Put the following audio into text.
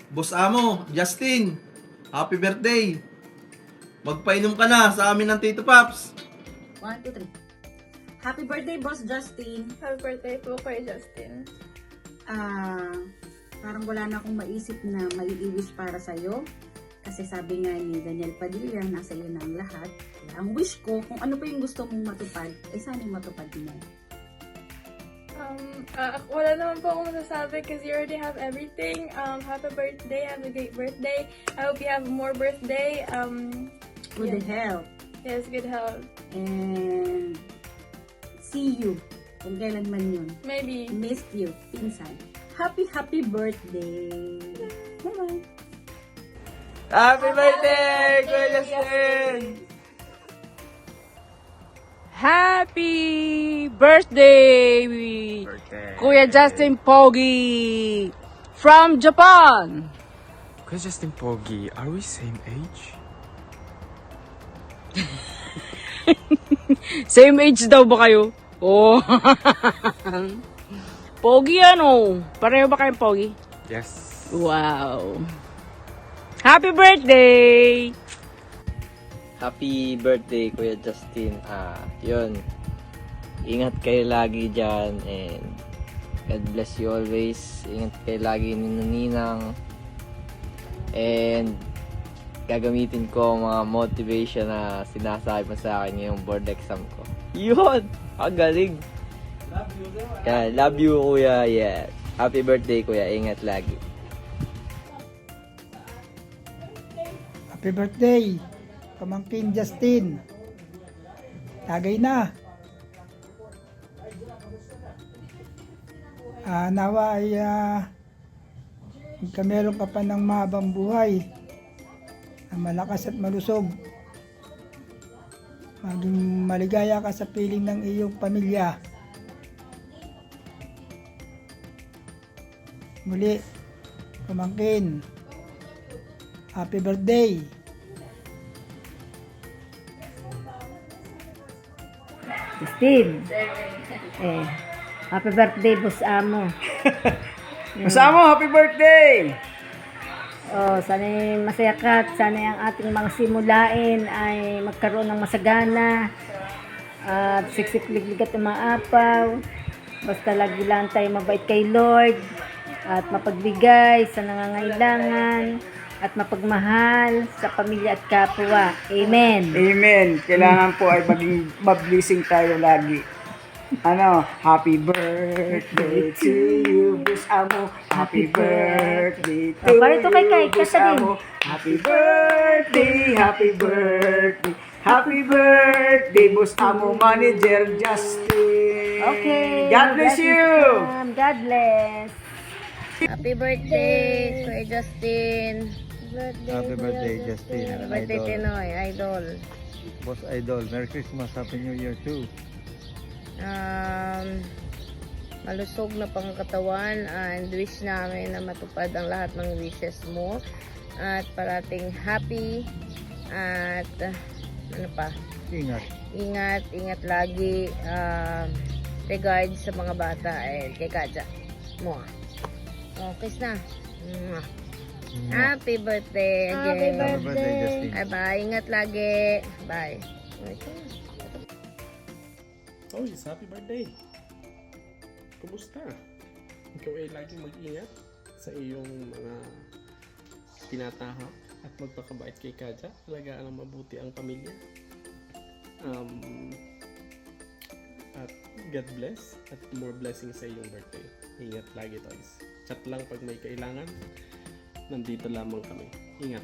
Boss Amo, Justin, happy birthday. Magpainom ka na sa amin ng Tito Paps. 1, 2, 3. Happy birthday, Boss Justin. Happy birthday po kay Justin. Parang wala na akong maisip na mai-wish para sa'yo. Kasi sabi nga ni Daniel Padilla, nasa iyo na ang lahat. Kaya ang wish ko, kung ano pa yung gusto mong matupad, ay sana yung matupad mo. Wala naman po akong masasabi because you already have everything. Happy birthday, have a great birthday. I hope you have more birthday. Good health. Yes, good health. And see you. Kung kailan man yun. Maybe. Missed you. Pinsan. Happy birthday. Bye-bye. Happy birthday, Kuya Justin! Happy birthday, Kuya Justin Pogi from Japan. Kuya Justin Pogi, are we same age? Same age daw ba kayo? Oh. Pogi ano? Pareho ba kayong Pogi? Yes. Wow. Happy birthday! Happy birthday, Kuya Justin. Yun. Ingat kayo lagi dyan and God bless you always. Ingat kayo lagi ni Ninang. And gagamitin ko ang mga motivation na sinasabi mo sa akin ngayong board exam ko. Yun! Ang galing! Love you, Kuya. Yeah. Happy birthday, Kuya. Ingat lagi. Happy birthday, pamangkin Justin. Tagay na. Nawa ay meron ka pa ng mahabang buhay na malakas at malusog. Maging maligaya ka sa piling ng iyong pamilya. Muli, pamangkin, happy birthday! Justin, happy birthday, Boss Amo. Boss Amo, happy birthday! Oh, sana masaya ka at sana ang ating mga simulain ay magkaroon ng masagana at siksik-liglig at umaapaw. Basta lagi lang tayo mabait kay Lord at mapagbigay sa nangangailangan at mapagmahal sa pamilya at kapwa. Amen. Amen. Kailangan po ay maging mablessing tayo lagi. Happy birthday to you, Boss Amo. Happy birthday to Parito kay you, Boss Kata din. Amo. Happy birthday, happy birthday. Happy birthday, Boss Amo Manager Justin. Okay. God bless you. God bless. Happy birthday, Kuya Justin. Happy birthday, Justin. Happy birthday, Tinoy, idol. Boss Idol. Merry Christmas. Happy New Year too. Malusog na pangkatawan and wish namin na matupad ang lahat ng wishes mo at parating happy at ingat lagi, regards sa mga bata and kay Kaja mo. Kiss na. Happy birthday again. Happy birthday, Justin. Bye, ingat lagi. Bye. Oh, yes, happy birthday! Kumusta? Ikaw ay laging mag-ingat sa iyong mga tinatahak at magpakabait kay Kaja. Alagaan ang mabuti ang pamilya. At God bless at more blessings sa iyong birthday. Ingat lagi, toys. Chat lang pag may kailangan. Nandito lamang kami. Ingat.